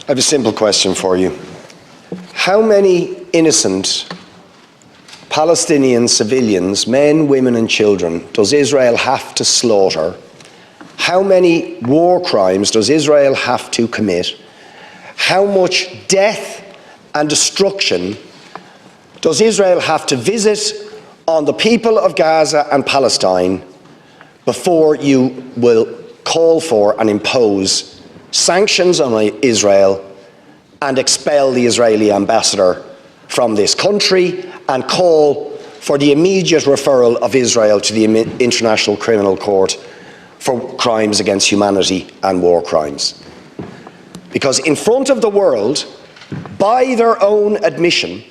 I have a simple question for you. How many innocent Palestinian civilians, men, women and children, does Israel have to slaughter? How many war crimes does Israel have to commit? How much death and destruction does Israel have to visit on the people of Gaza and Palestine before you will call for and impose sanctions on Israel and expel the Israeli ambassador from this country and call for the immediate referral of Israel to the International Criminal Court for crimes against humanity and war crimes? Because in front of the world, by their own admission,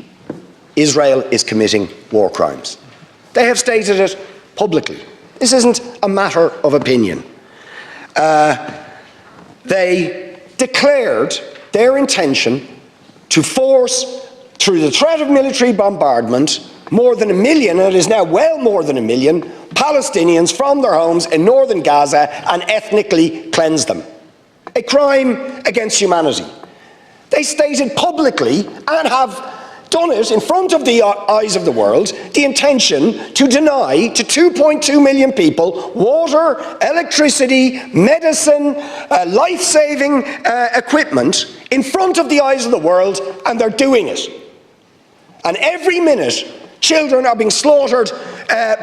Israel is committing war crimes. They have stated it publicly. This isn't a matter of opinion. They declared their intention to force, through the threat of military bombardment, more than 1 million, and it is now well more than 1 million, Palestinians from their homes in northern Gaza and ethnically cleanse them. A crime against humanity. They stated publicly, and have done it in front of the eyes of the world, the intention to deny to 2.2 million people water, electricity, medicine, life-saving equipment in front of the eyes of the world, and they're doing it. And every minute, children are being slaughtered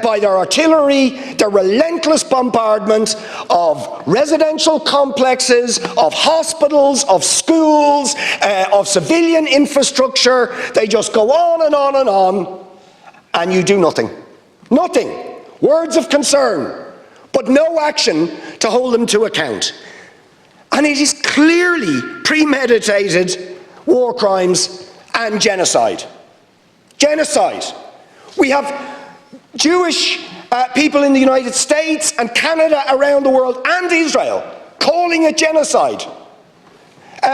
by their artillery, their relentless bombardment of residential complexes, of hospitals, of schools, of civilian infrastructure. They just go on and on and on, and you do nothing. Nothing. Words of concern, but no action to hold them to account. And it is clearly premeditated war crimes and genocide. Genocide. We have Jewish people in the United States and Canada, around the world, and Israel calling it genocide.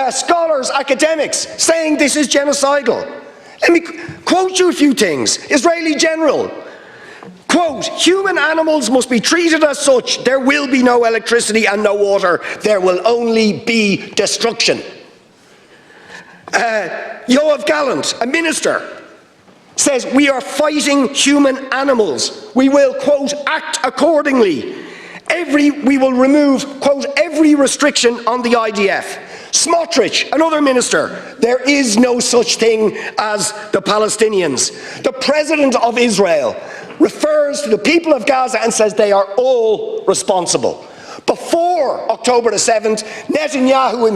Scholars, academics saying this is genocidal. Let me quote you a few things. Israeli general, quote, "Human animals must be treated as such. There will be no electricity and no water. There will only be destruction." Yoav Gallant, a minister, says, "We are fighting human animals. We will, quote, act accordingly. We will remove, quote, every restriction on the IDF." Smotrich, another minister, "There is no such thing as the Palestinians." The president of Israel refers to the people of Gaza and says they are all responsible. Before October the 7th, Netanyahu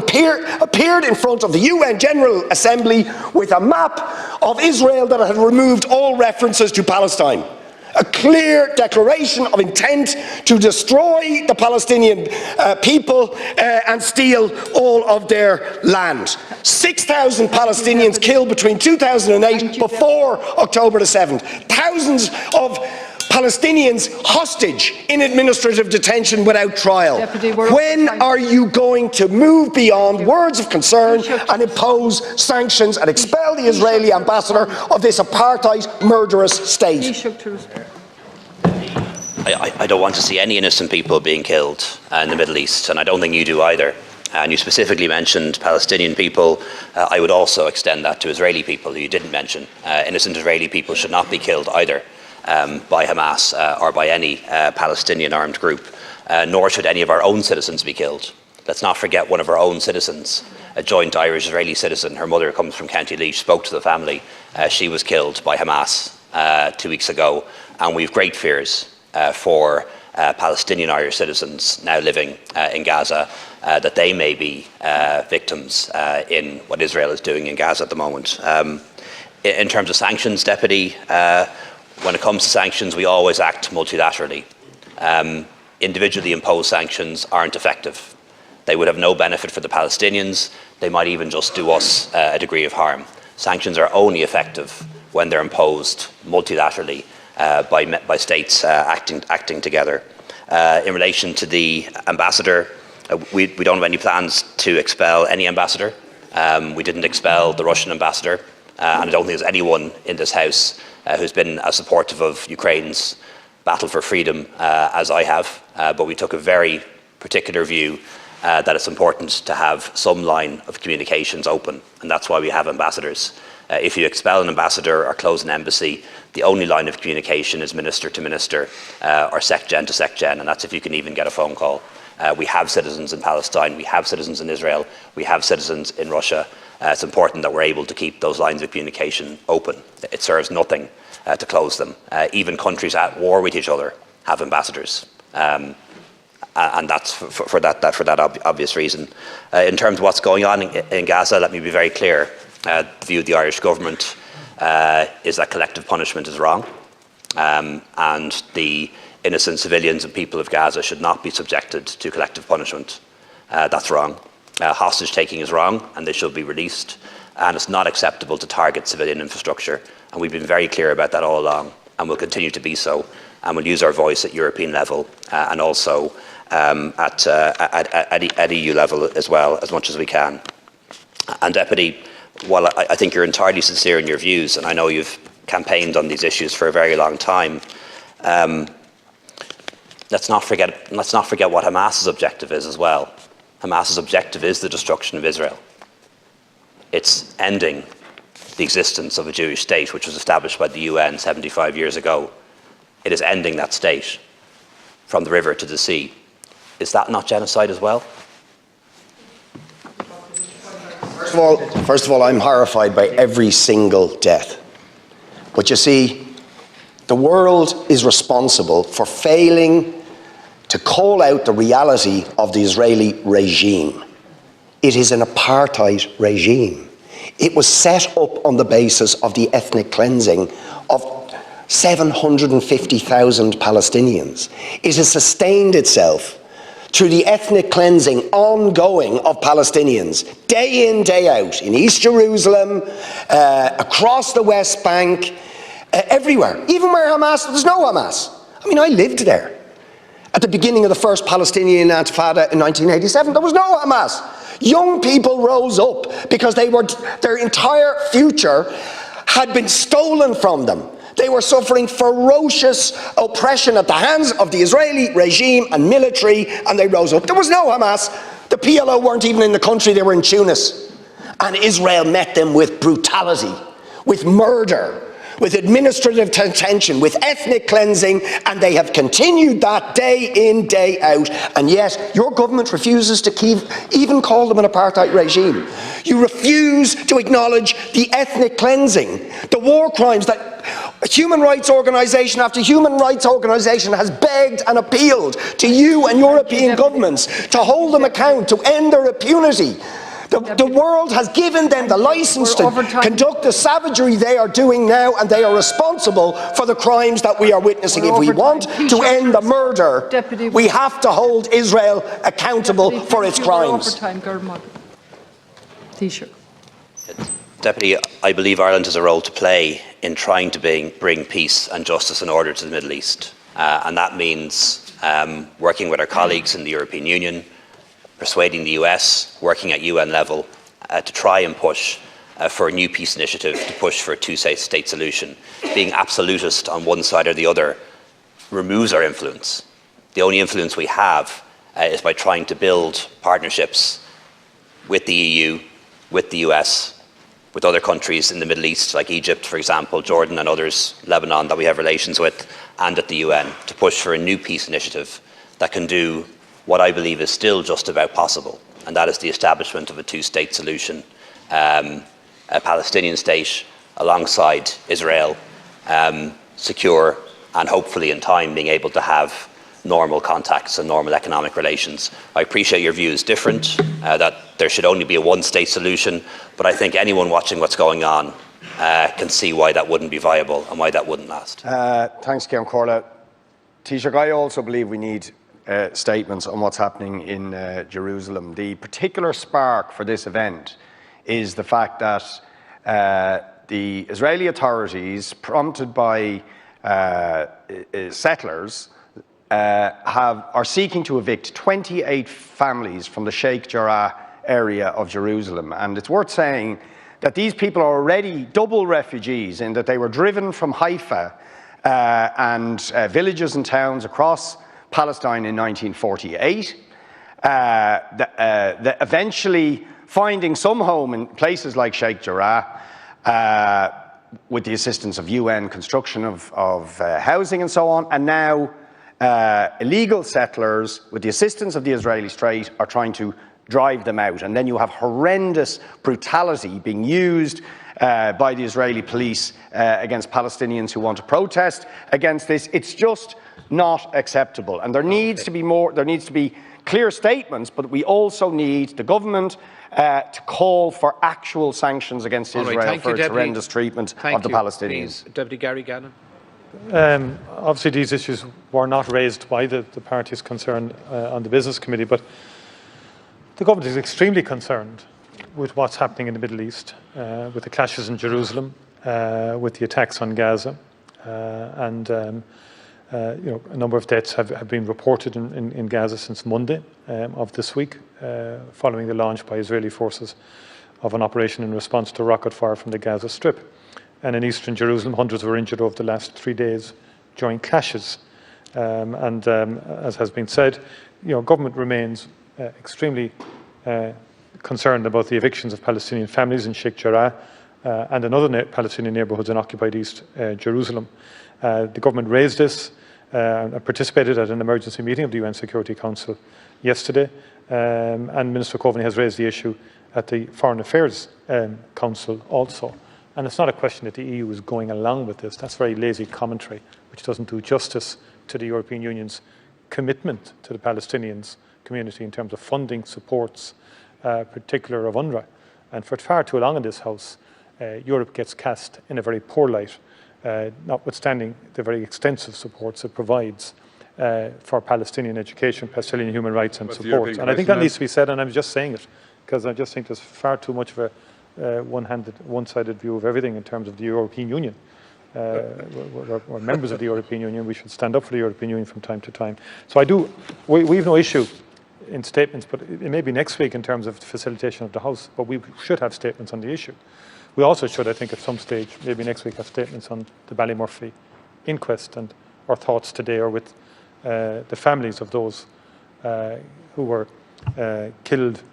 appeared in front of the UN General Assembly with a map of Israel that had removed all references to Palestine. A clear declaration of intent to destroy the Palestinian people and steal all of their land. 6,000 Palestinians killed between 2008 before October the 7th. Thousands of Palestinians hostage in administrative detention without trial. When are you going to move beyond words of concern and impose sanctions and expel the Israeli ambassador of this apartheid murderous state? I don't want to see any innocent people being killed in the Middle East, and I don't think you do either. And you specifically mentioned Palestinian people. I would also extend that to Israeli people who you didn't mention. Innocent Israeli people should not be killed either. By Hamas or by any Palestinian armed group, nor should any of our own citizens be killed. Let's not forget one of our own citizens, a joint Irish-Israeli citizen. Her mother comes from County Laois, spoke to the family. She was killed by Hamas 2 weeks ago, and we have great fears for Palestinian Irish citizens now living in Gaza, that they may be victims in what Israel is doing in Gaza at the moment. In terms of sanctions, Deputy, when it comes to sanctions, we always act multilaterally. Individually imposed sanctions aren't effective. They would have no benefit for the Palestinians. They might even just do us a degree of harm. Sanctions are only effective when they're imposed multilaterally by states acting together. In relation to the ambassador, we don't have any plans to expel any ambassador. We didn't expel the Russian ambassador, and I don't think there's anyone in this House who's been as supportive of Ukraine's battle for freedom as I have, but we took a very particular view that it's important to have some line of communications open, and that's why we have ambassadors. If you expel an ambassador or close an embassy, the only line of communication is minister to minister or secgen to secgen, and that's if you can even get a phone call. We have citizens in Palestine, we have citizens in Israel, we have citizens in Russia. It's important that we're able to keep those lines of communication open. It serves nothing to close them. Even countries at war with each other have ambassadors. And that's for that obvious reason. In terms of what's going on in Gaza, let me be very clear. The view of the Irish government is that collective punishment is wrong, and the innocent civilians and people of Gaza should not be subjected to collective punishment. That's wrong. Hostage taking is wrong, and they should be released. And it's not acceptable to target civilian infrastructure. And we've been very clear about that all along, and will continue to be so. And we'll use our voice at European level and also at EU level as well, as much as we can. And Deputy, while I think you're entirely sincere in your views, and I know you've campaigned on these issues for a very long time, let's not forget what Hamas's objective is as well. Hamas's objective is the destruction of Israel. It's ending the existence of a Jewish state, which was established by the UN 75 years ago. It is ending that state from the river to the sea. Is that not genocide as well? First of all, I'm horrified by every single death. But you see, the world is responsible for failing to call out the reality of the Israeli regime. It is an apartheid regime. It was set up on the basis of the ethnic cleansing of 750,000 Palestinians. It has sustained itself through the ethnic cleansing ongoing of Palestinians, day in, day out, in East Jerusalem, across the West Bank, everywhere. Even where there's no Hamas. I mean, I lived there. At the beginning of the first Palestinian Intifada in 1987, there was no Hamas. Young people rose up because their entire future had been stolen from them. They were suffering ferocious oppression at the hands of the Israeli regime and military, and they rose up. There was no Hamas. The PLO weren't even in the country, they were in Tunis. And Israel met them with brutality, with murder, with administrative detention, with ethnic cleansing, and they have continued that day in, day out. And yet, your government refuses to even call them an apartheid regime. You refuse to acknowledge the ethnic cleansing, the war crimes that human rights organisation after human rights organisation has begged and appealed to you and European governments to hold them account, to end their impunity. The world has given them the licence to conduct the savagery they are doing now, and they are responsible for the crimes that we are witnessing. If we want to end the murder, we have to hold Israel accountable for its crimes. Deputy, I believe Ireland has a role to play in trying to bring peace and justice and order to the Middle East. And that means working with our colleagues in the European Union, persuading the US, working at UN level to try and push for a new peace initiative, to push for a two-state solution. Being absolutist on one side or the other removes our influence. The only influence we have is by trying to build partnerships with the EU, with the US, with other countries in the Middle East, like Egypt, for example, Jordan and others, Lebanon, that we have relations with, and at the UN, to push for a new peace initiative that can do what I believe is still just about possible, and that is the establishment of a two-state solution, a Palestinian state alongside Israel, secure and hopefully in time being able to have normal contacts and normal economic relations. I appreciate your view is different, that there should only be a one-state solution, but I think anyone watching what's going on can see why that wouldn't be viable and why that wouldn't last. Thanks, Ciaran Corla. Taoiseach, I also believe we need statements on what's happening in Jerusalem. The particular spark for this event is the fact that the Israeli authorities, prompted by settlers, are seeking to evict 28 families from the Sheikh Jarrah area of Jerusalem. And it's worth saying that these people are already double refugees in that they were driven from Haifa and villages and towns across Palestine in 1948. eventually finding some home in places like Sheikh Jarrah, with the assistance of UN construction of housing and so on, and now illegal settlers, with the assistance of the Israeli state, are trying to drive them out. And then you have horrendous brutality being used by the Israeli police against Palestinians who want to protest against this. It's just not acceptable. And there needs to be more, there needs to be clear statements, but we also need the government to call for actual sanctions against Israel for its horrendous treatment of the Palestinians. Please, Deputy Gary Gannon. Obviously, these issues were not raised by the parties concerned on the Business Committee, but the government is extremely concerned with what's happening in the Middle East, with the clashes in Jerusalem, with the attacks on Gaza, and a number of deaths have been reported in Gaza since Monday of this week, following the launch by Israeli forces of an operation in response to rocket fire from the Gaza Strip. And in eastern Jerusalem, hundreds were injured over the last 3 days during clashes. As has been said, government remains extremely concerned about the evictions of Palestinian families in Sheikh Jarrah and in other Palestinian neighbourhoods in occupied East Jerusalem. The government raised this and participated at an emergency meeting of the UN Security Council yesterday, and Minister Coveney has raised the issue at the Foreign Affairs Council also. And it's not a question that the EU is going along with this. That's very lazy commentary, which doesn't do justice to the European Union's commitment to the Palestinians community in terms of funding, supports, particular of UNRWA. And for far too long in this House, Europe gets cast in a very poor light, notwithstanding the very extensive supports it provides for Palestinian education, Palestinian human rights and support. And I think that needs to be said, and I'm just saying it, because I just think there's far too much of a one-sided view of everything in terms of the European Union. We're members of the European Union. We should stand up for the European Union from time to time. So we have no issue in statements, but it may be next week in terms of the facilitation of the House, but we should have statements on the issue. We also should, I think, at some stage, maybe next week, have statements on the Ballymurphy inquest and our thoughts today are with the families of those who were killed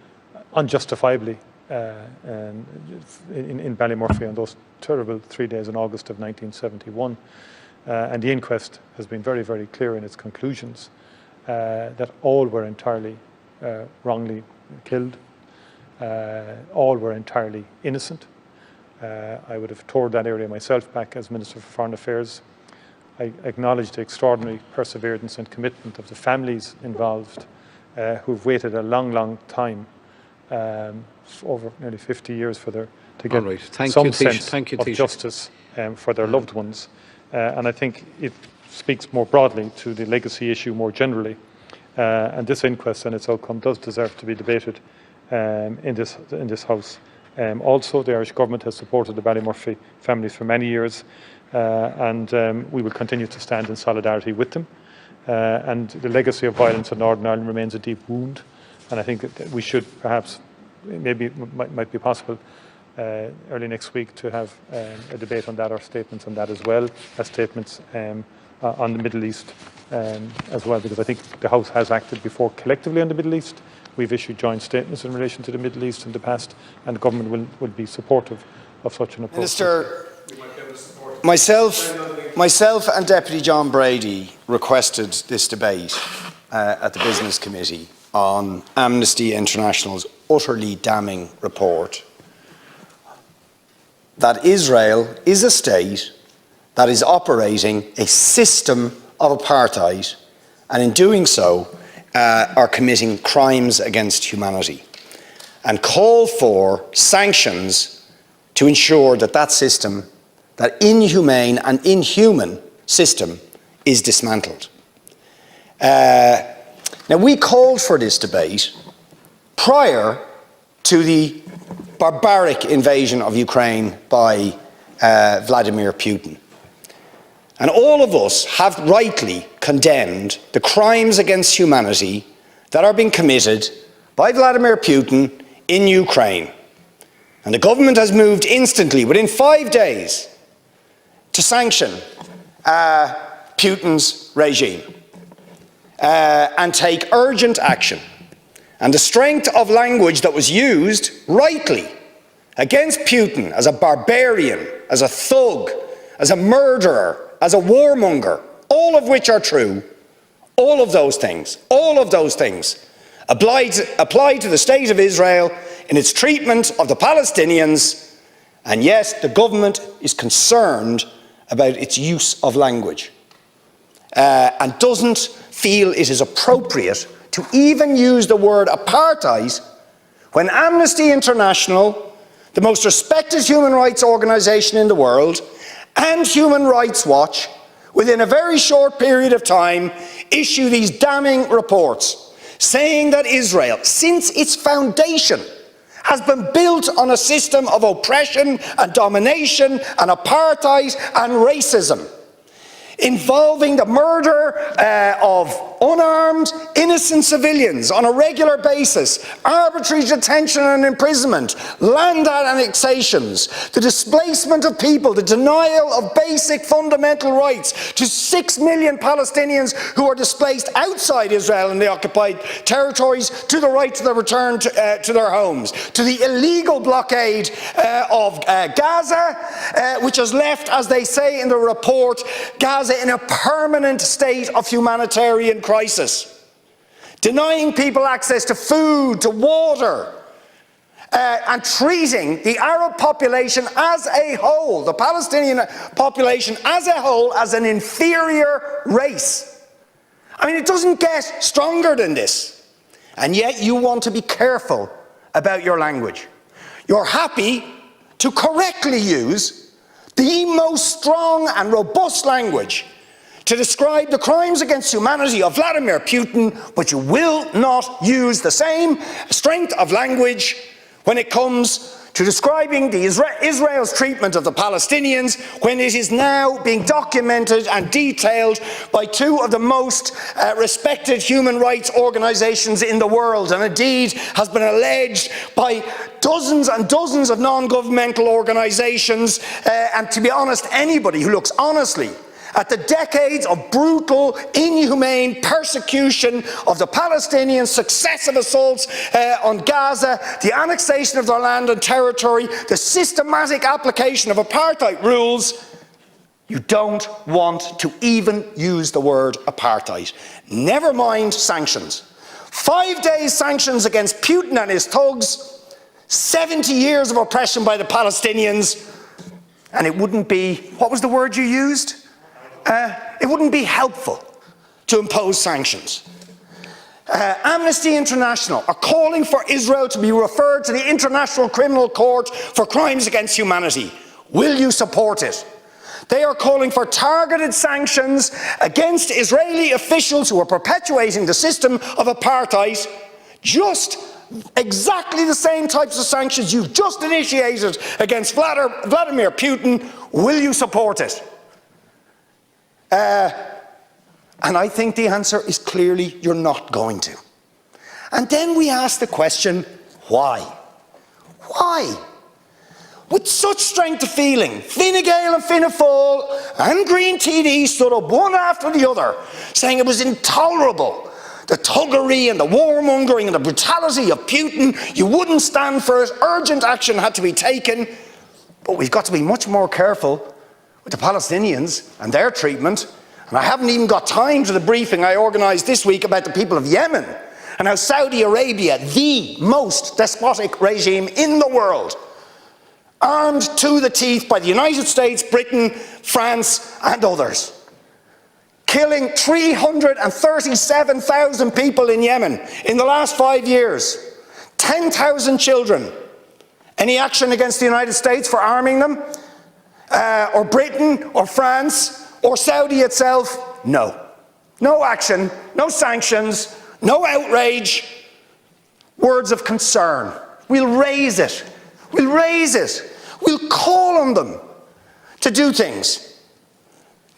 unjustifiably in Ballymurphy on those terrible 3 days in August of 1971. And the inquest has been very, very clear in its conclusions that all were entirely wrongly killed, all were entirely innocent. I would have toured that area myself back as Minister for Foreign Affairs. I acknowledge the extraordinary perseverance and commitment of the families involved who've waited a long, long time, over nearly 50 years to get some sense of justice for their loved ones. And I think it speaks more broadly to the legacy issue more generally. And this inquest and its outcome does deserve to be debated in this House. Also, the Irish Government has supported the Ballymurphy families for many years, and we will continue to stand in solidarity with them. And the legacy of violence in Northern Ireland remains a deep wound, and I think that we should perhaps, maybe it might be possible early next week to have a debate on that or statements on that as well as statements on the Middle East as well, because I think the House has acted before collectively on the Middle East. We've issued joint statements in relation to the Middle East in the past, and the government will be supportive of such an approach. Minister, myself and Deputy John Brady requested this debate at the Business Committee on Amnesty International's utterly damning report that Israel is a state that is operating a system of apartheid, and in doing so are committing crimes against humanity, and call for sanctions to ensure that that system, that inhumane and inhuman system, is dismantled. Now, we called for this debate prior to the barbaric invasion of Ukraine by Vladimir Putin. And all of us have rightly condemned the crimes against humanity that are being committed by Vladimir Putin in Ukraine. And the government has moved instantly, within 5 days, to sanction Putin's regime and take urgent action and the strength of language that was used, rightly, against Putin as a barbarian, as a thug, as a murderer, as a warmonger, all of which are true, all of those things apply to the state of Israel in its treatment of the Palestinians, and yes, the government is concerned about its use of language and doesn't feel it is appropriate to even use the word apartheid when Amnesty International, the most respected human rights organisation in the world, and Human Rights Watch, within a very short period of time, issue these damning reports, saying that Israel, since its foundation, has been built on a system of oppression and domination and apartheid and racism, involving the murder of unarmed, innocent civilians on a regular basis, arbitrary detention and imprisonment, land annexations, the displacement of people, the denial of basic fundamental rights to 6 million Palestinians who are displaced outside Israel and the occupied territories, to the right to the return to their homes, to the illegal blockade of Gaza, which has left, as they say in the report, Gaza in a permanent state of humanitarian crisis, denying people access to food, to water, and treating the Arab population as a whole, the Palestinian population as a whole, as an inferior race. I mean, it doesn't get stronger than this. And yet you want to be careful about your language. You're happy to correctly use the most strong and robust language to describe the crimes against humanity of Vladimir Putin, but you will not use the same strength of language when it comes to describing Israel's treatment of the Palestinians, when it is now being documented and detailed by two of the most respected human rights organisations in the world, and indeed has been alleged by dozens and dozens of non-governmental organisations, and to be honest, anybody who looks honestly at the decades of brutal, inhumane persecution of the Palestinians, successive assaults on Gaza, the annexation of their land and territory, the systematic application of apartheid rules, you don't want to even use the word apartheid. Never mind sanctions. 5 days sanctions against Putin and his thugs, 70 years of oppression by the Palestinians, and it wouldn't be, what was the word you used? It wouldn't be helpful to impose sanctions. Amnesty International are calling for Israel to be referred to the International Criminal Court for crimes against humanity. Will you support it? They are calling for targeted sanctions against Israeli officials who are perpetuating the system of apartheid, just exactly the same types of sanctions you've just initiated against Vladimir Putin. Will you support it? And I think the answer is clearly you're not going to. And then we ask the question, why? Why? With such strength of feeling, Fine Gael and Fianna Fáil and Green TD stood up one after the other, saying it was intolerable, the thuggery and the warmongering and the brutality of Putin. You wouldn't stand for it. Urgent action had to be taken. But we've got to be much more careful with the Palestinians and their treatment. And I haven't even got time to the briefing I organised this week about the people of Yemen and how Saudi Arabia, the most despotic regime in the world, armed to the teeth by the United States, Britain, France and others, killing 337,000 people in Yemen in the last 5 years, 10,000 children. Any action against the United States for arming them? Or Britain, or France, or Saudi itself? No. No action, no sanctions, no outrage. Words of concern. We'll raise it. We'll raise it. We'll call on them to do things.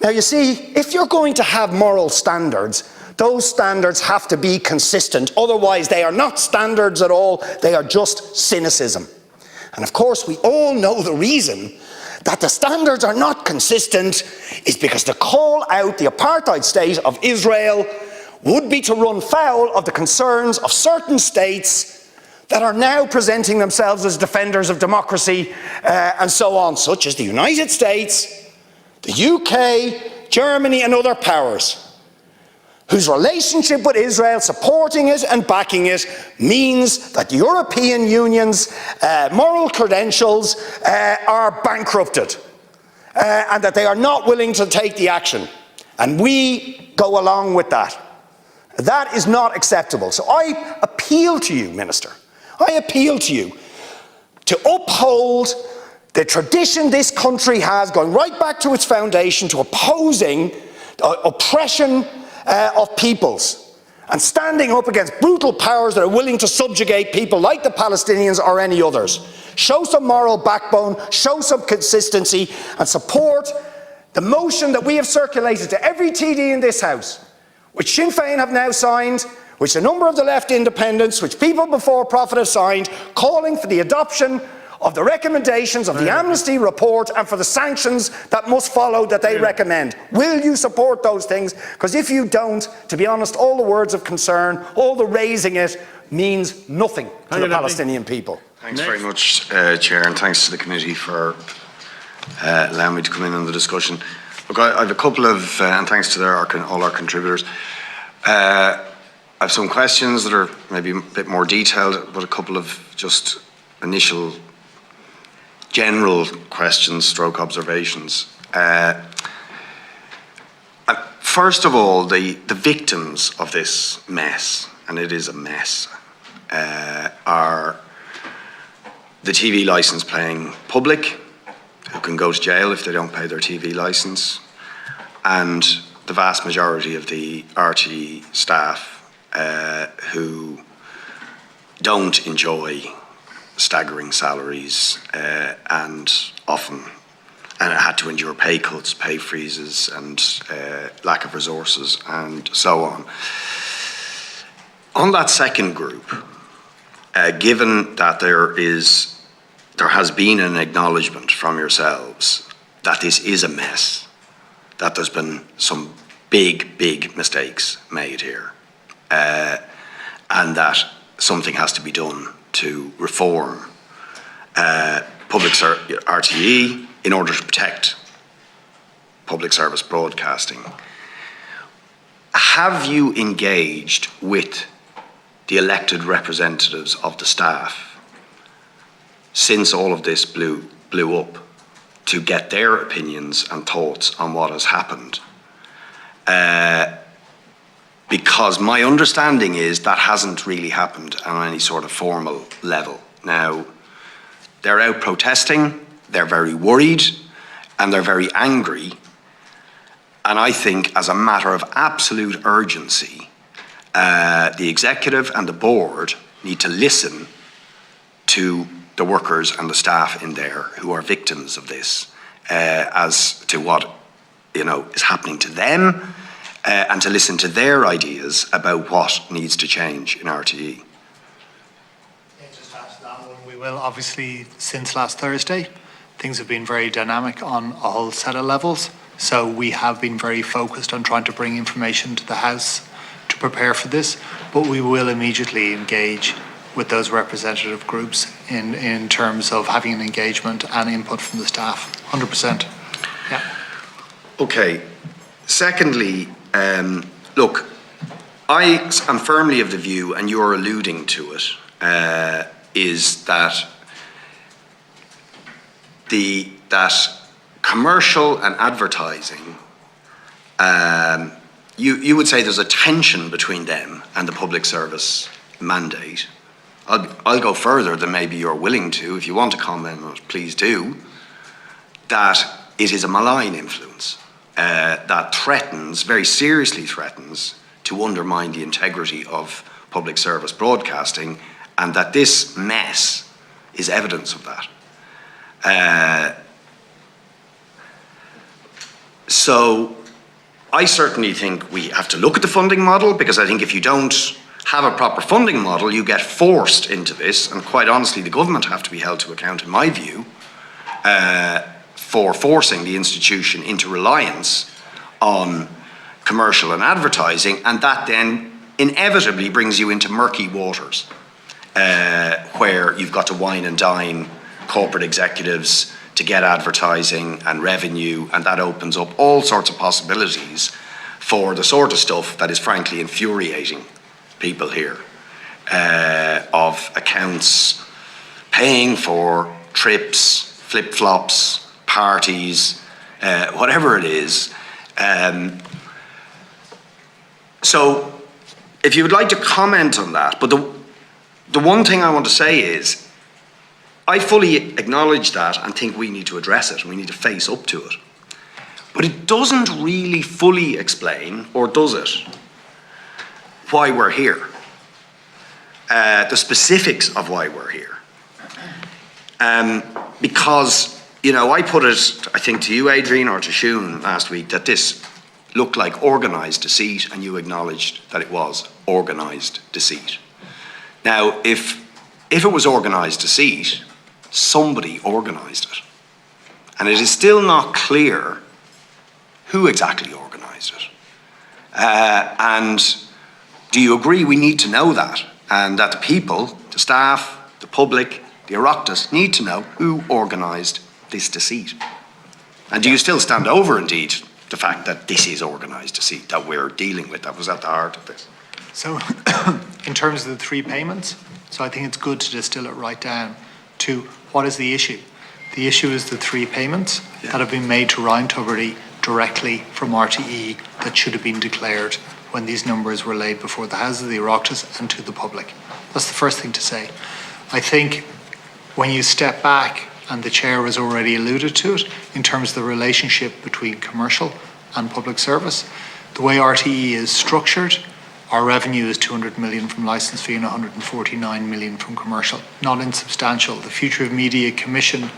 Now you see, if you're going to have moral standards, those standards have to be consistent. Otherwise, they are not standards at all. They are just cynicism. And of course, we all know the reason that the standards are not consistent is because to call out the apartheid state of Israel would be to run foul of the concerns of certain states that are now presenting themselves as defenders of democracy and so on, such as the United States, the UK, Germany and other powers, whose relationship with Israel, supporting it and backing it, means that the European Union's moral credentials are bankrupted and that they are not willing to take the action. And we go along with that. That is not acceptable. So I appeal to you, Minister, I appeal to you to uphold the tradition this country has, going right back to its foundation, to opposing oppression of peoples and standing up against brutal powers that are willing to subjugate people like the Palestinians or any others. Show some moral backbone, show some consistency and support the motion that we have circulated to every TD in this House, which Sinn Féin have now signed, which a number of the left independents, which people before Profit have signed, calling for the adoption of the recommendations of the Amnesty report and for the sanctions that must follow that they recommend. Will you support those things? Because if you don't, to be honest, all the words of concern, all the raising it, means nothing to the Palestinian people. Thanks very much, Chair, and thanks to the committee for allowing me to come in on the discussion. Look, I have a couple of, and thanks to all our contributors, I have some questions that are maybe a bit more detailed, but a couple of just initial general questions stroke observations. First of all, the victims of this mess, and it is a mess, are the TV licence paying public, who can go to jail if they don't pay their TV licence, and the vast majority of the RTE staff who don't enjoy staggering salaries and often had to endure pay cuts, pay freezes and lack of resources and so on. On that second group, given that there has been an acknowledgement from yourselves that this is a mess, that there's been some big mistakes made here, and that something has to be done to reform RTE in order to protect public service broadcasting. Have you engaged with the elected representatives of the staff since all of this blew up to get their opinions and thoughts on what has happened? Because my understanding is that hasn't really happened on any sort of formal level. Now, they're out protesting, they're very worried, and they're very angry. And I think as a matter of absolute urgency, the executive and the board need to listen to the workers and the staff in there who are victims of this, as to what is happening to them, and to listen to their ideas about what needs to change in RTE. Yeah, just after that one, we will obviously, since last Thursday, things have been very dynamic on a whole set of levels. So we have been very focused on trying to bring information to the House to prepare for this, but we will immediately engage with those representative groups in terms of having an engagement and input from the staff, 100%. Yeah. Okay. Secondly, look, I am firmly of the view, and you're alluding to it, is that that commercial and advertising, you would say there's a tension between them and the public service mandate. I'll go further than maybe you're willing to. If you want to comment on it, please do. That it is a malign influence that threatens, very seriously threatens, to undermine the integrity of public service broadcasting, and that this mess is evidence of that. So I certainly think we have to look at the funding model, because I think if you don't have a proper funding model, you get forced into this, and quite honestly, the government have to be held to account, in my view, for forcing the institution into reliance on commercial and advertising, and that then inevitably brings you into murky waters where you've got to wine and dine corporate executives to get advertising and revenue, and that opens up all sorts of possibilities for the sort of stuff that is frankly infuriating people here, of accounts paying for trips, flip-flops, parties, whatever it is. So if you would like to comment on that, but the one thing I want to say is I fully acknowledge that and think we need to address it and we need to face up to it. But it doesn't really fully explain, or does it, why we're here, the specifics of why we're here. Because, you know, I put it, I think to you, Adrian, or to Siún last week, that this looked like organised deceit, and you acknowledged that it was organised deceit. Now, if it was organised deceit, somebody organised it. And it is still not clear who exactly organised it. And do you agree we need to know that? And that the people, the staff, the public, the Oireachtas need to know who organised this deceit? And do you still stand over, indeed, the fact that this is organised deceit that we're dealing with, that was at the heart of this? So in terms of the three payments, so I think it's good to distill it right down to what is the issue. The issue is the three payments that have been made to Ryan Tubridy directly from RTE that should have been declared when these numbers were laid before the House of the Oireachtas and to the public. That's the first thing to say. I think when you step back, and the Chair has already alluded to it, in terms of the relationship between commercial and public service, the way RTE is structured, our revenue is 200 million from licence fee and 149 million from commercial. Not insubstantial. The Future of Media Commission,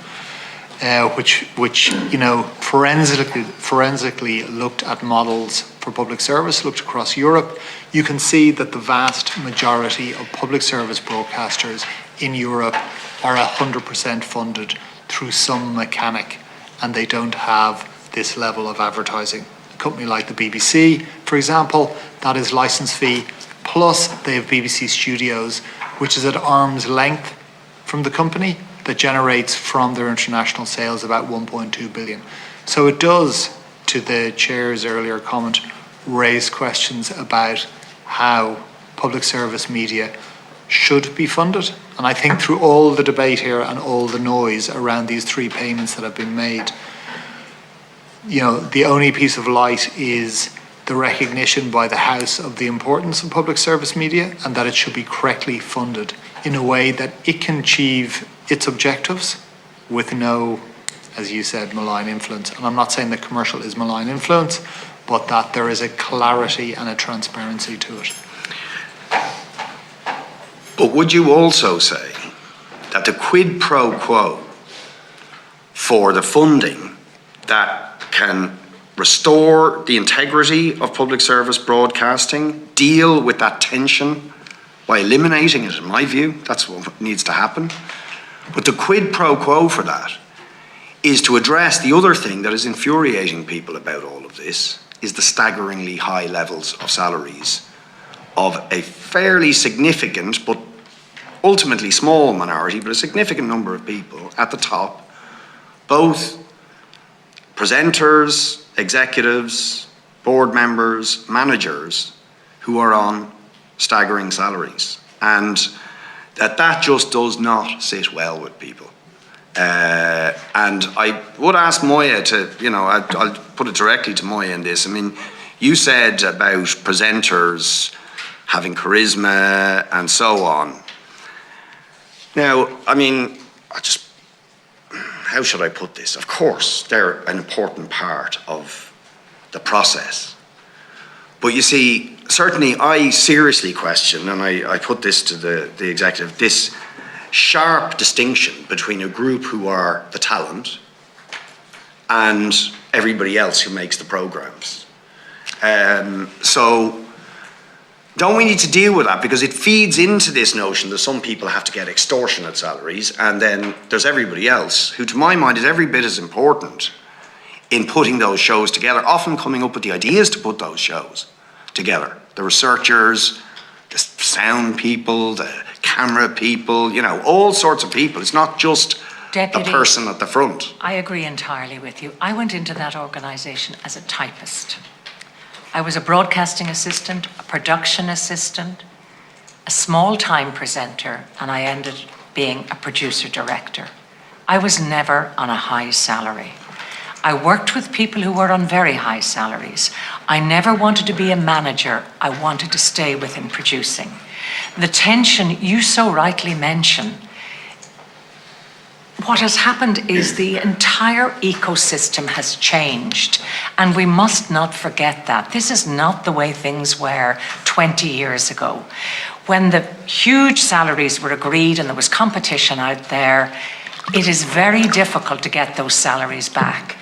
which you know forensically looked at models for public service, looked across Europe, you can see that the vast majority of public service broadcasters in Europe are 100% funded through some mechanic, and they don't have this level of advertising. A company like the BBC, for example, that is licence fee, plus they have BBC Studios, which is at arm's length from the company, that generates from their international sales about 1.2 billion. So it does, to the Chair's earlier comment, raise questions about how public service media should be funded. And I think through all the debate here and all the noise around these three payments that have been made, you know, the only piece of light is the recognition by the House of the importance of public service media, and that it should be correctly funded in a way that it can achieve its objectives with no, as you said, malign influence. And I'm not saying that commercial is malign influence, but that there is a clarity and a transparency to it. But would you also say that the quid pro quo for the funding that can restore the integrity of public service broadcasting, deal with that tension by eliminating it, in my view, that's what needs to happen. But the quid pro quo for that is to address the other thing that is infuriating people about all of this, is the staggeringly high levels of salaries of a fairly significant, but ultimately small minority, but a significant number of people at the top, both presenters, executives, board members, managers, who are on staggering salaries. And that just does not sit well with people. And I would ask Moya to, you know, I'll put it directly to Moya in this. I mean, you said about presenters having charisma and so on. Now, I mean, how should I put this? Of course, they're an important part of the process. But you see, certainly I seriously question, and I put this to the executive, this sharp distinction between a group who are the talent and everybody else who makes the programmes. So don't we need to deal with that? Because it feeds into this notion that some people have to get extortionate salaries, and then there's everybody else who, to my mind, is every bit as important in putting those shows together, often coming up with the ideas to put those shows together. The researchers, the sound people, the camera people, you know, all sorts of people. It's not just Deputy, the person at the front. I agree entirely with you. I went into that organisation as a typist. I was a broadcasting assistant, a production assistant, a small-time presenter, and I ended being a producer-director. I was never on a high salary. I worked with people who were on very high salaries. I never wanted to be a manager. I wanted to stay within producing. The tension you so rightly mention, what has happened is the entire ecosystem has changed, and we must not forget that. This is not the way things were 20 years ago. When the huge salaries were agreed and there was competition out there, it is very difficult to get those salaries back.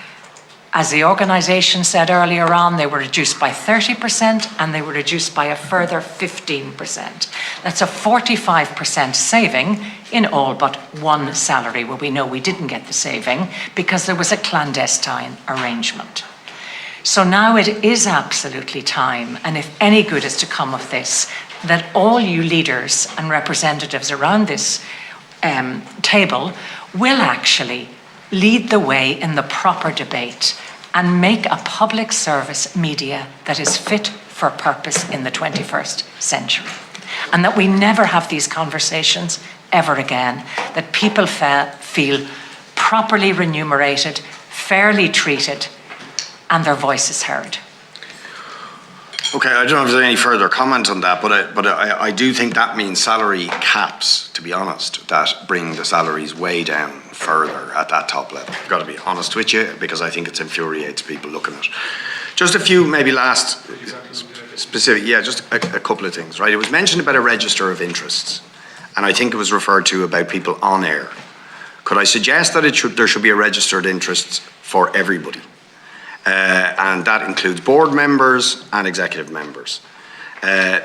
As the organisation said earlier on, they were reduced by 30% and they were reduced by a further 15%. That's a 45% saving in all but one salary, where we know we didn't get the saving because there was a clandestine arrangement. So now it is absolutely time, and if any good is to come of this, that all you leaders and representatives around this table will actually lead the way in the proper debate and make a public service media that is fit for purpose in the 21st century. And that we never have these conversations ever again, that people feel properly remunerated, fairly treated, and their voices heard. Okay, I don't know if there's any further comment on that, but I do think that means salary caps, to be honest, that bring the salaries way down further at that top level. I've got to be honest with you, because I think it infuriates people looking at it. Just a few, maybe last specific, just a couple of things, right? It was mentioned about a register of interests, and I think it was referred to about people on air. Could I suggest that there should be a registered interests for everybody? And that includes board members and executive members.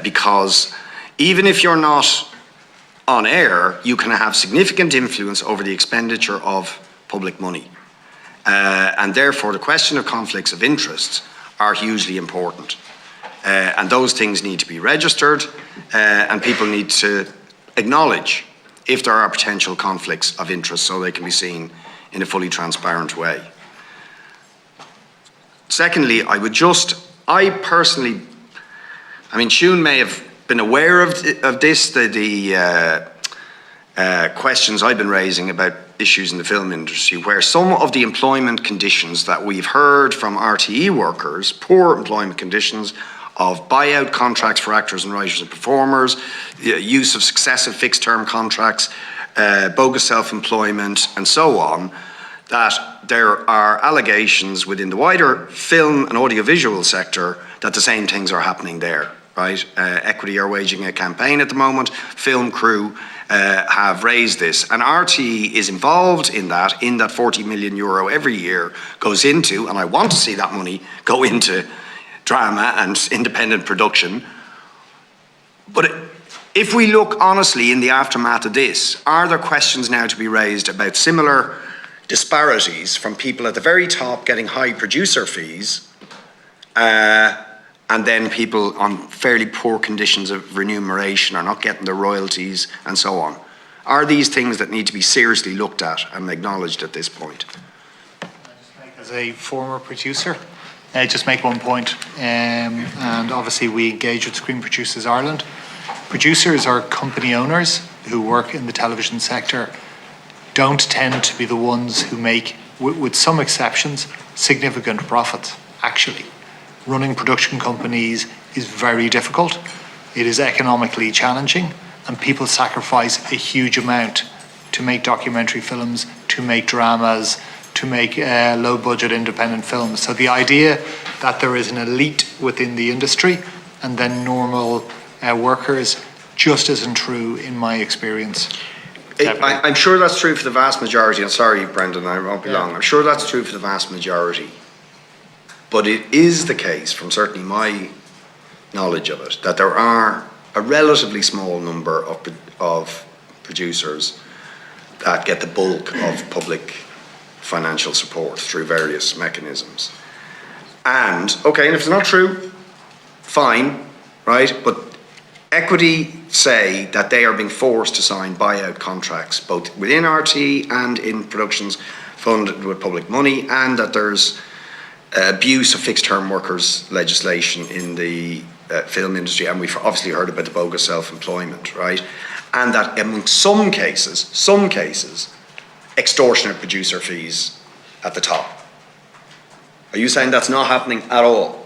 Because even if you're not on air, you can have significant influence over the expenditure of public money. And therefore, the question of conflicts of interest are hugely important. And those things need to be registered, and people need to acknowledge if there are potential conflicts of interest so they can be seen in a fully transparent way. Secondly, I personally, Siún may have been aware of this, the questions I've been raising about issues in the film industry, where some of the employment conditions that we've heard from RTE workers, poor employment conditions of buyout contracts for actors and writers and performers, use of successive fixed-term contracts, bogus self-employment, and so on, that there are allegations within the wider film and audiovisual sector that the same things are happening there, right? Equity are waging a campaign at the moment. Film crew have raised this, and RTE is involved in that €40 million every year goes into, and I want to see that money go into drama and independent production. But if we look honestly in the aftermath of this, are there questions now to be raised about similar disparities from people at the very top getting high producer fees and then people on fairly poor conditions of remuneration are not getting their royalties and so on? Are these things that need to be seriously looked at and acknowledged at this point? As a former producer, just make one point, and obviously we engage with Screen Producers Ireland. Producers are company owners who work in the television sector, don't tend to be the ones who make, with some exceptions, significant profits, actually. Running production companies is very difficult. It is economically challenging, and people sacrifice a huge amount to make documentary films, to make dramas, to make low-budget independent films. So the idea that there is an elite within the industry and then normal workers just isn't true in my experience. I'm sure that's true for the vast majority. I'm sorry, Brendan, I won't be long. I'm sure that's true for the vast majority. But it is the case, from certainly my knowledge of it, that there are a relatively small number of producers that get the bulk of public financial support through various mechanisms. And, okay, and if it's not true, fine, right? But Equity say that they are being forced to sign buyout contracts, both within RT and in productions funded with public money, and that there's abuse of fixed-term workers legislation in the film industry, and we've obviously heard about the bogus self-employment, right? And that among some cases, extortionate producer fees at the top. Are you saying that's not happening at all?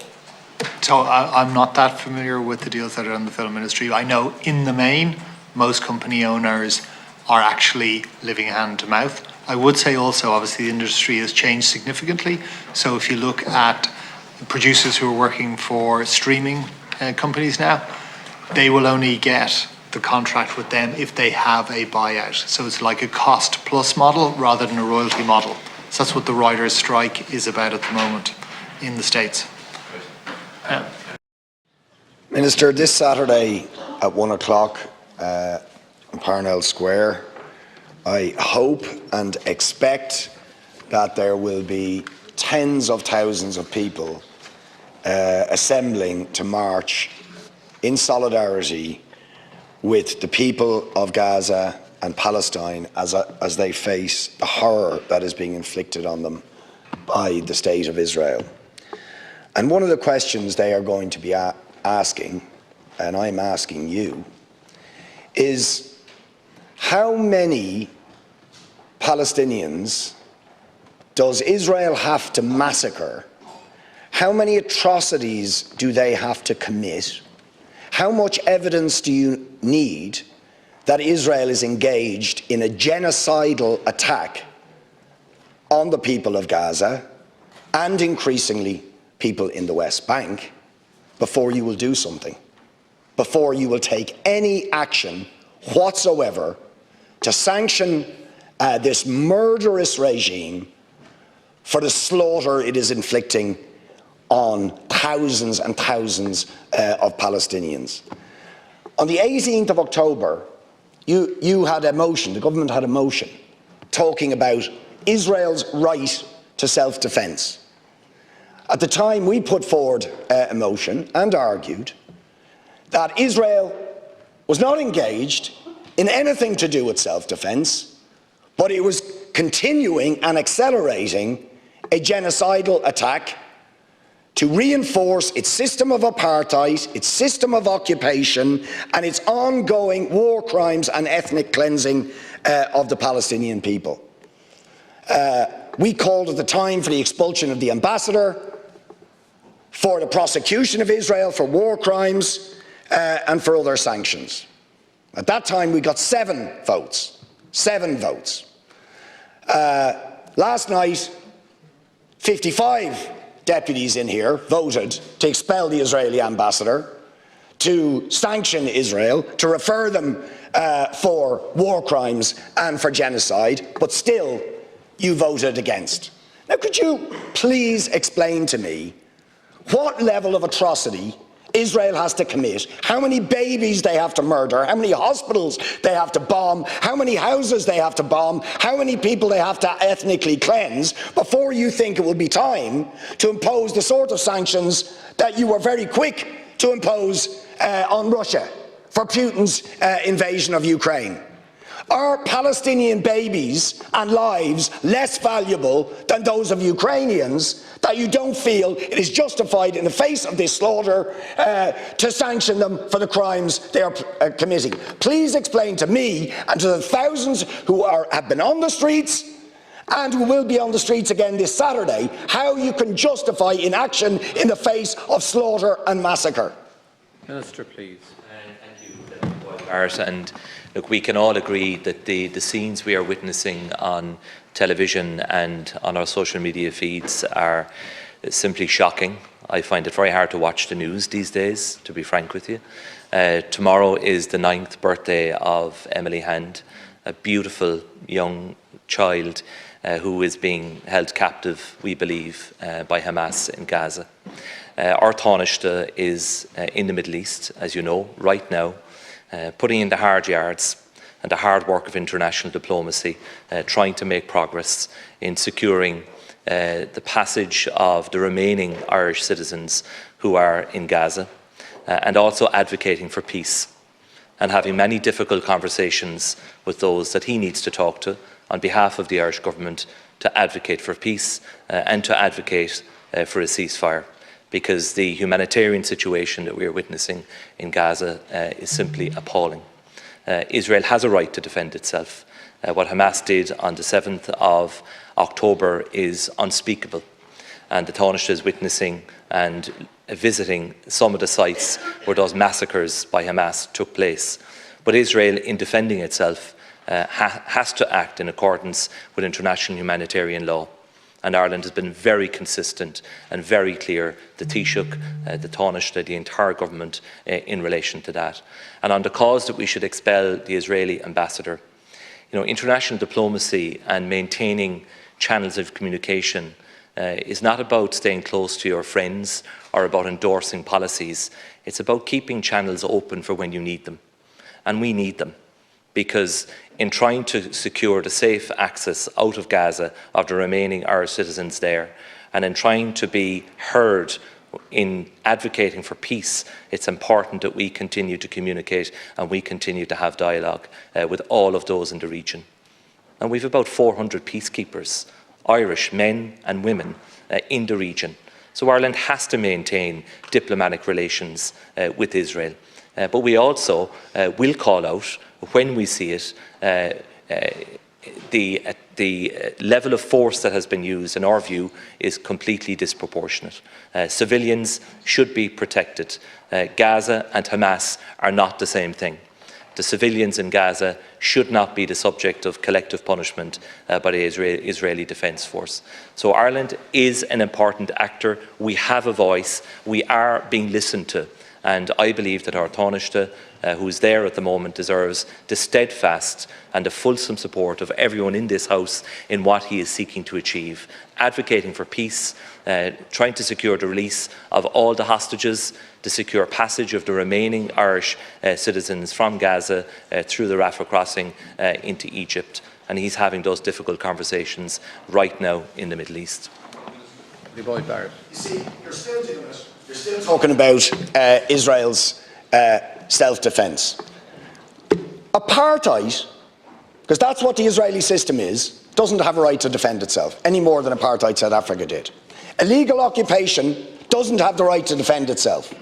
So I'm not that familiar with the deals that are in the film industry. I know in the main, most company owners are actually living hand to mouth. I would say also, obviously, the industry has changed significantly. So if you look at producers who are working for streaming companies now, they will only get the contract with them if they have a buyout. So it's like a cost plus model rather than a royalty model. So that's what the writers' strike is about at the moment in the States. Yeah. Minister, this Saturday at 1 o'clock in Parnell Square, I hope and expect that there will be tens of thousands of people assembling to march in solidarity with the people of Gaza and Palestine as they face the horror that is being inflicted on them by the State of Israel. And one of the questions they are going to be asking, and I'm asking you, is how many Palestinians does Israel have to massacre? How many atrocities do they have to commit? How much evidence do you need that Israel is engaged in a genocidal attack on the people of Gaza and increasingly people in the West Bank before you will do something, before you will take any action whatsoever to sanction this murderous regime for the slaughter it is inflicting on thousands and thousands of Palestinians. On the 18th of October, you had a motion, the government had a motion, talking about Israel's right to self-defence. At the time, we put forward a motion and argued that Israel was not engaged in anything to do with self-defence, but it was continuing and accelerating a genocidal attack to reinforce its system of apartheid, its system of occupation, and its ongoing war crimes and ethnic cleansing of the Palestinian people. We called at the time for the expulsion of the ambassador, for the prosecution of Israel for war crimes, and for other sanctions. At that time, we got 7 votes. 7 votes. Last night, 55 deputies in here voted to expel the Israeli ambassador, to sanction Israel, to refer them for war crimes and for genocide, but still you voted against. Now, could you please explain to me what level of atrocity Israel has to commit, how many babies they have to murder, how many hospitals they have to bomb, how many houses they have to bomb, how many people they have to ethnically cleanse before you think it will be time to impose the sort of sanctions that you were very quick to impose on Russia for Putin's invasion of Ukraine? Are Palestinian babies and lives less valuable than those of Ukrainians that you don't feel it is justified in the face of this slaughter to sanction them for the crimes they are committing? Please explain to me and to the thousands who have been on the streets and who will be on the streets again this Saturday how you can justify inaction in the face of slaughter and massacre. Minister, please. Thank you, Barrett. And look, we can all agree that the scenes we are witnessing on television and on our social media feeds are simply shocking. I find it very hard to watch the news these days, to be frank with you. Tomorrow is the 9th birthday of Emily Hand, a beautiful young child who is being held captive, we believe, by Hamas in Gaza. Our Oireachtas is in the Middle East, as you know, right now, putting in the hard yards, and the hard work of international diplomacy, trying to make progress in securing the passage of the remaining Irish citizens who are in Gaza, and also advocating for peace and having many difficult conversations with those that he needs to talk to on behalf of the Irish government to advocate for peace and to advocate for a ceasefire, because the humanitarian situation that we are witnessing in Gaza is simply appalling. Israel has a right to defend itself. What Hamas did on the 7th of October is unspeakable, and the Taoiseach is witnessing and visiting some of the sites where those massacres by Hamas took place. But Israel, in defending itself, has to act in accordance with international humanitarian law. And Ireland has been very consistent and very clear, the Taoiseach, the Taoiseach, the entire government in relation to that. And on the cause that we should expel the Israeli ambassador, international diplomacy and maintaining channels of communication is not about staying close to your friends or about endorsing policies. It's about keeping channels open for when you need them. And we need them, because in trying to secure the safe access out of Gaza of the remaining Irish citizens there, and in trying to be heard in advocating for peace, it's important that we continue to communicate and we continue to have dialogue with all of those in the region. And we've about 400 peacekeepers, Irish men and women, in the region. So Ireland has to maintain diplomatic relations with Israel. But we also will call out, when we see it, the level of force that has been used, in our view, is completely disproportionate. Civilians should be protected. Gaza and Hamas are not the same thing. The civilians in Gaza should not be the subject of collective punishment by the Israeli Defence Force. So Ireland is an important actor. We have a voice. We are being listened to. And I believe that our Taoiseach, who is there at the moment, deserves the steadfast and the fulsome support of everyone in this House in what he is seeking to achieve, advocating for peace, trying to secure the release of all the hostages, to secure passage of the remaining Irish citizens from Gaza through the Rafah crossing into Egypt. And he's having those difficult conversations right now in the Middle East. Barrett. You see, you're still doing it. You're still talking about Israel's self-defence. Apartheid, because that's what the Israeli system is, doesn't have a right to defend itself, any more than apartheid South Africa did. Illegal occupation doesn't have the right to defend itself.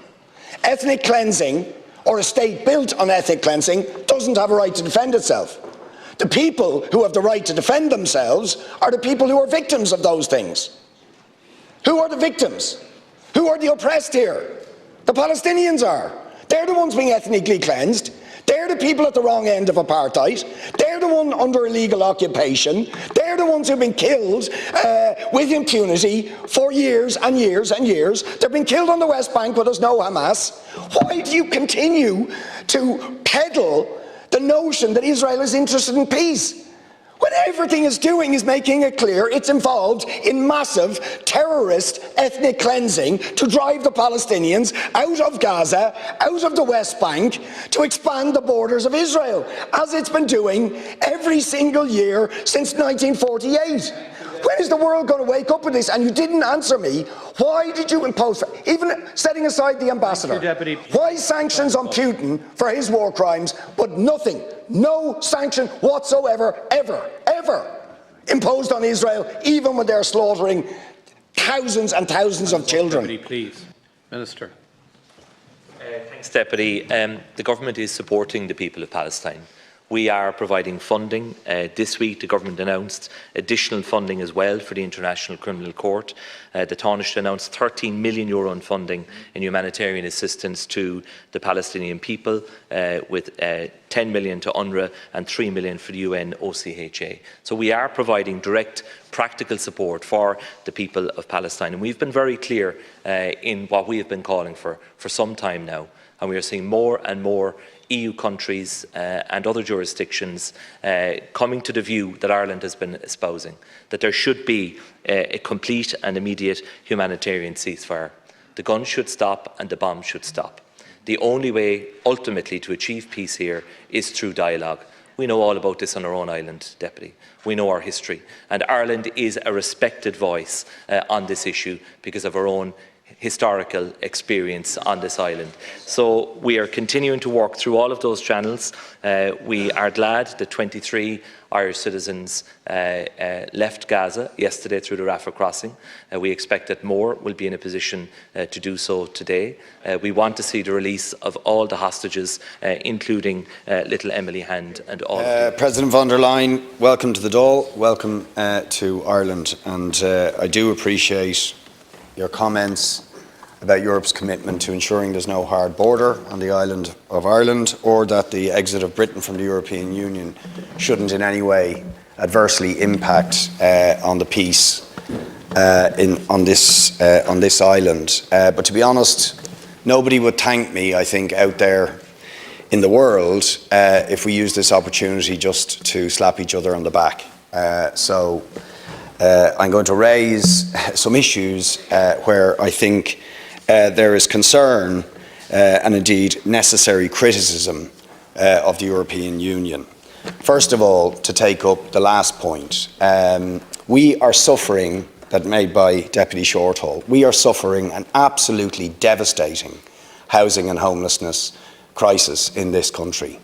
Ethnic cleansing, or a state built on ethnic cleansing, doesn't have a right to defend itself. The people who have the right to defend themselves are the people who are victims of those things. Who are the victims? Who are the oppressed here? The Palestinians are. They're the ones being ethnically cleansed. They're the people at the wrong end of apartheid. They're the one under illegal occupation. They're the ones who've been killed with impunity for years and years and years. They've been killed on the West Bank where there's no Hamas. Why do you continue to peddle the notion that Israel is interested in peace, when everything it's doing is making it clear it's involved in massive terrorist ethnic cleansing to drive the Palestinians out of Gaza, out of the West Bank, to expand the borders of Israel, as it's been doing every single year since 1948. When is the world going to wake up with this? And you didn't answer me. Why did you impose, even setting aside the ambassador, why sanctions on Putin for his war crimes, but nothing, no sanction whatsoever, ever imposed on Israel, even when they're slaughtering thousands and thousands of children? Deputy, please. Minister. Thanks, Deputy. The government is supporting the people of Palestine. We are providing funding. This week the government announced additional funding as well for the International Criminal Court. The Taoiseach announced €13 million in funding in humanitarian assistance to the Palestinian people, with 10 million to UNRWA and 3 million for the UN OCHA. So we are providing direct practical support for the people of Palestine. And we've been very clear in what we have been calling for some time now. And we are seeing more and more EU countries and other jurisdictions coming to the view that Ireland has been espousing, that there should be a complete and immediate humanitarian ceasefire. The guns should stop and the bombs should stop. The only way ultimately to achieve peace here is through dialogue. We know all about this on our own island, Deputy. We know our history. And Ireland is a respected voice on this issue because of our own historical experience on this island. So we are continuing to work through all of those channels. We are glad that 23 Irish citizens left Gaza yesterday through the Rafah crossing. We expect that more will be in a position to do so today. We want to see the release of all the hostages, including little Emily Hand and all of President von der Leyen, welcome to the Dáil, welcome to Ireland, and I do appreciate your comments about Europe's commitment to ensuring there's no hard border on the island of Ireland, or that the exit of Britain from the European Union shouldn't in any way adversely impact on the peace on this island. But to be honest, nobody would thank me, I think, out there in the world if we use this opportunity just to slap each other on the back. So I'm going to raise some issues where I think there is concern and indeed necessary criticism of the European Union. First of all, to take up the last point, we are suffering, that made by Deputy Shorthall, we are suffering an absolutely devastating housing and homelessness crisis in this country.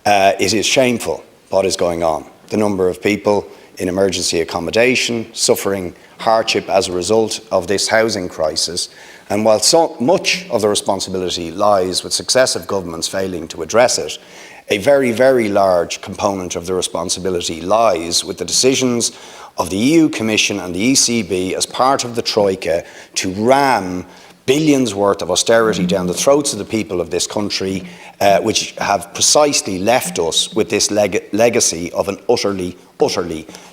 It is shameful what is going on. The number of people in emergency accommodation suffering hardship as a result of this housing crisis. And while so much of the responsibility lies with successive governments failing to address it, a very, very large component of the responsibility lies with the decisions of the EU Commission and the ECB as part of the Troika to ram billions worth of austerity down the throats of the people of this country, which have precisely left us with this legacy of an utterly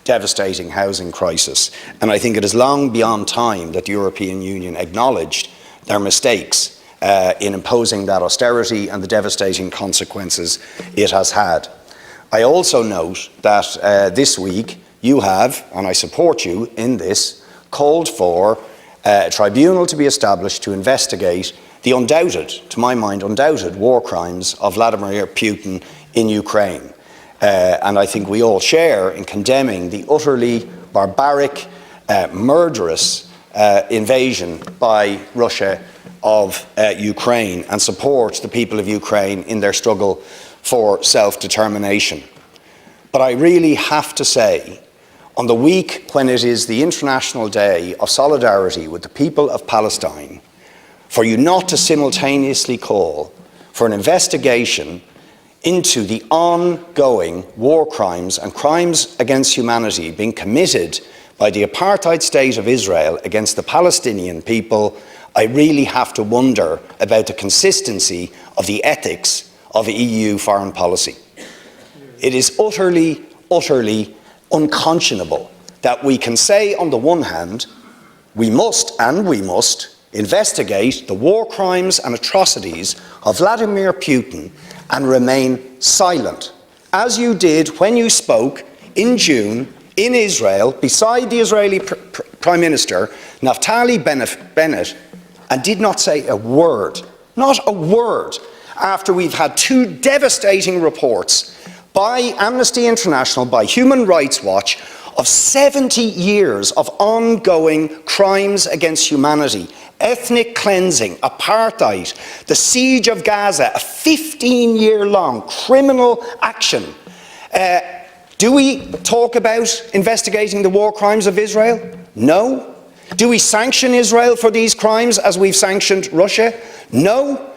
devastating housing crisis. And I think it is long beyond time that the European Union acknowledged their mistakes in imposing that austerity and the devastating consequences it has had. I also note that this week you have, and I support you in this, called for a tribunal to be established to investigate the undoubted, to my mind, undoubted war crimes of Vladimir Putin in Ukraine. And I think we all share in condemning the utterly barbaric, murderous invasion by Russia of Ukraine, and support the people of Ukraine in their struggle for self-determination. But I really have to say, on the week when it is the International Day of Solidarity with the people of Palestine, for you not to simultaneously call for an investigation into the ongoing war crimes and crimes against humanity being committed by the apartheid state of Israel against the Palestinian people, I really have to wonder about the consistency of the ethics of EU foreign policy. It is utterly unconscionable that we can say, on the one hand, we must investigate the war crimes and atrocities of Vladimir Putin and remain silent, as you did when you spoke in June in Israel beside the Israeli Prime Minister Naftali Bennett, and did not say a word, not a word, after we've had two devastating reports by Amnesty International, by Human Rights Watch, of 70 years of ongoing crimes against humanity, ethnic cleansing, apartheid, the siege of Gaza, a 15-year-long criminal action. Do we talk about investigating the war crimes of Israel? No. Do we sanction Israel for these crimes as we've sanctioned Russia? No.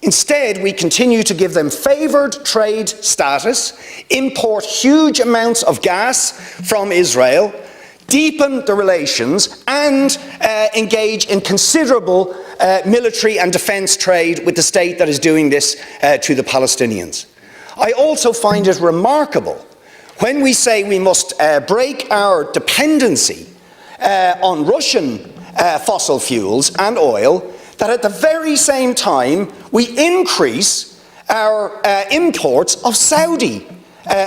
Instead, we continue to give them favoured trade status, import huge amounts of gas from Israel, deepen the relations, and engage in considerable military and defence trade with the state that is doing this to the Palestinians. I also find it remarkable when we say we must break our dependency on Russian fossil fuels and oil, that at the very same time we increase our imports of Saudi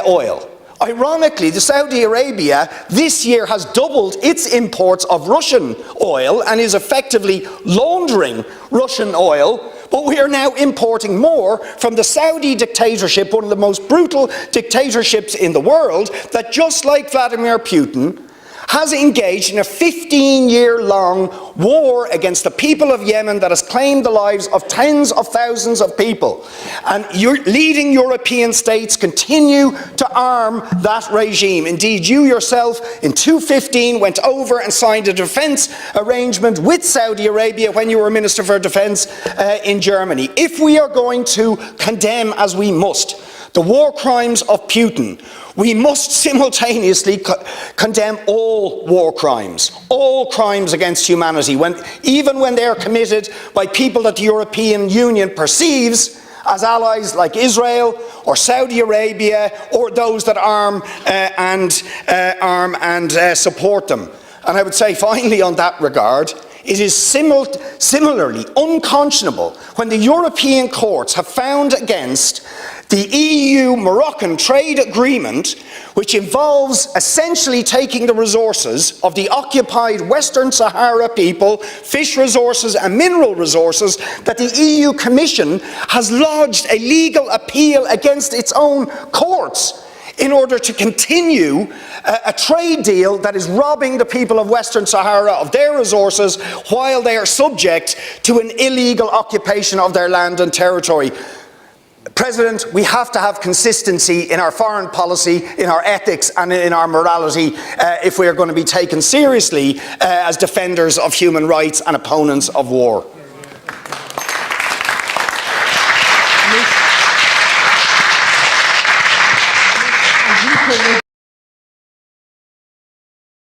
oil. Ironically, the Saudi Arabia this year has doubled its imports of Russian oil and is effectively laundering Russian oil, but we are now importing more from the Saudi dictatorship, one of the most brutal dictatorships in the world, that just like Vladimir Putin, has engaged in a 15-year-long war against the people of Yemen that has claimed the lives of tens of thousands of people. And leading European states continue to arm that regime. Indeed, you yourself in 2015 went over and signed a defence arrangement with Saudi Arabia when you were Minister for Defence in Germany. If we are going to condemn, as we must, the war crimes of Putin, we must simultaneously condemn all war crimes against humanity, even when they are committed by people that the European Union perceives as allies like Israel or Saudi Arabia, or those that arm and support them. And I would say finally on that regard, it is similarly unconscionable when the European courts have found against the EU-Moroccan trade agreement, which involves essentially taking the resources of the occupied Western Sahara people, fish resources and mineral resources, that the EU Commission has lodged a legal appeal against its own courts in order to continue a trade deal that is robbing the people of Western Sahara of their resources while they are subject to an illegal occupation of their land and territory. President, we have to have consistency in our foreign policy, in our ethics and in our morality if we are going to be taken seriously as defenders of human rights and opponents of war.